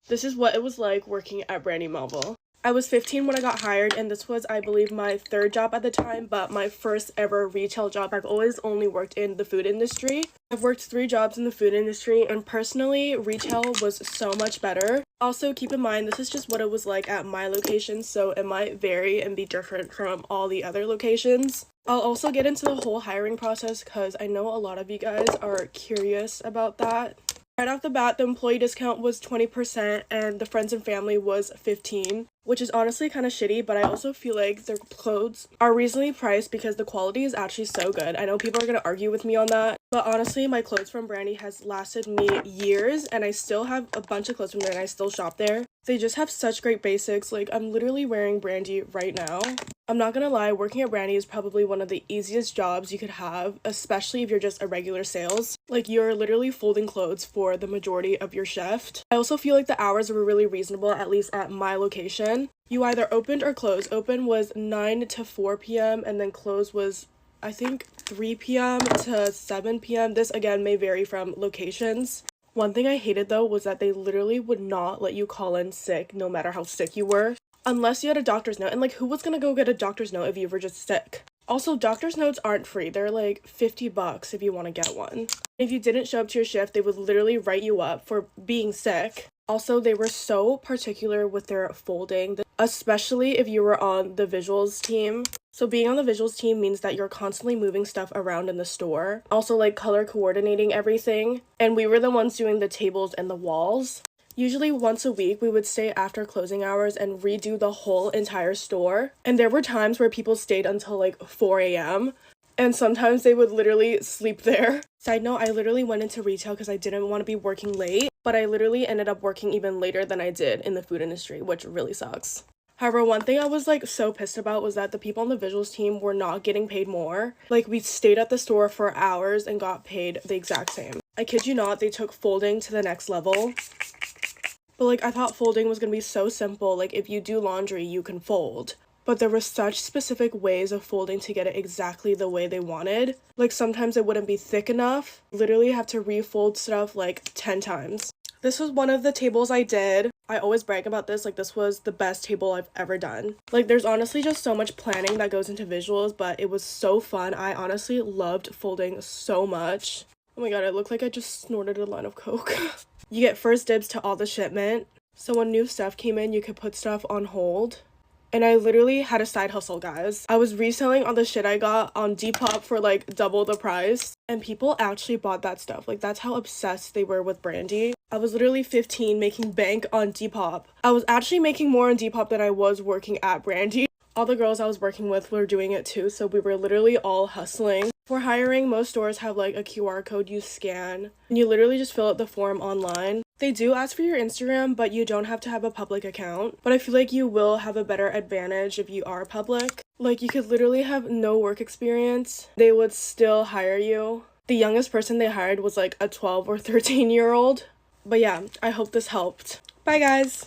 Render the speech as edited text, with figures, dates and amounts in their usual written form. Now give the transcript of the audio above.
This is what it was like working at Brandy Melville. I was 15 when I got hired, and this was, I believe, my third job at the time, but my first ever retail job. I've always only worked in the food industry. I've worked 3 jobs in the food industry, and personally, retail was so much better. Also, keep in mind, this is just what it was like at my location, so it might vary and be different from all the other locations. I'll also get into the whole hiring process because I know a lot of you guys are curious about that. Right off the bat, the employee discount was 20% and the friends and family was 15%, which is honestly kind of shitty, but I also feel like their clothes are reasonably priced because the quality is actually so good. I know people are going to argue with me on that, but honestly, my clothes from Brandy has lasted me years, and I still have a bunch of clothes from there and I still shop there. They just have such great basics. Like, I'm literally wearing Brandy right now. I'm not gonna lie, working at Brandy is probably one of the easiest jobs you could have, especially if you're just a regular sales. Like, you're literally folding clothes for the majority of your shift. I also feel like the hours were really reasonable, at least at my location. You either opened or closed. Open was 9 to 4 p.m. and then close was, I think, 3 p.m. to 7 p.m. This again may vary from locations. One thing I hated though was that they literally would not let you call in sick no matter how sick you were, unless you had a doctor's note. And like, who was gonna go get a doctor's note if you were just sick? Also, doctor's notes aren't free. They're like $50 if you want to get one. If you didn't show up to your shift, they would literally write you up for being sick. Also, they were so particular with their folding, especially if you were on the visuals team. So being on the visuals team means that you're constantly moving stuff around in the store. Also, like, color coordinating everything. And we were the ones doing the tables and the walls. Usually once a week, we would stay after closing hours and redo the whole entire store. And there were times where people stayed until like 4 a.m. And sometimes they would literally sleep there. Side note, I literally went into retail because I didn't want to be working late, but I literally ended up working even later than I did in the food industry, which really sucks. However, one thing I was like so pissed about was that the people on the visuals team were not getting paid more. Like, we stayed at the store for hours and got paid the exact same. I kid you not, they took folding to the next level. But like, I thought folding was gonna be so simple. Like, if you do laundry, you can fold. But there were such specific ways of folding to get it exactly the way they wanted. Like, sometimes it wouldn't be thick enough. Literally have to refold stuff like 10 times. This was one of the tables I did. I always brag about this. Like, this was the best table I've ever done. Like, there's honestly just so much planning that goes into visuals, but it was so fun. I honestly loved folding so much. Oh my god, it looked like I just snorted a line of Coke. You get first dibs to all the shipment. So when new stuff came in, you could put stuff on hold. And I literally had a side hustle, guys. I was reselling all the shit I got on Depop for like double the price. And people actually bought that stuff. Like, that's how obsessed they were with Brandy. I was literally 15 making bank on Depop. I was actually making more on Depop than I was working at Brandy. All the girls I was working with were doing it too, so we were literally all hustling. For hiring, most stores have like a QR code you scan, and you literally just fill out the form online. They do ask for your Instagram, but you don't have to have a public account. But I feel like you will have a better advantage if you are public. Like, you could literally have no work experience. They would still hire you. The youngest person they hired was like a 12 or 13-year-old. But yeah, I hope this helped. Bye, guys!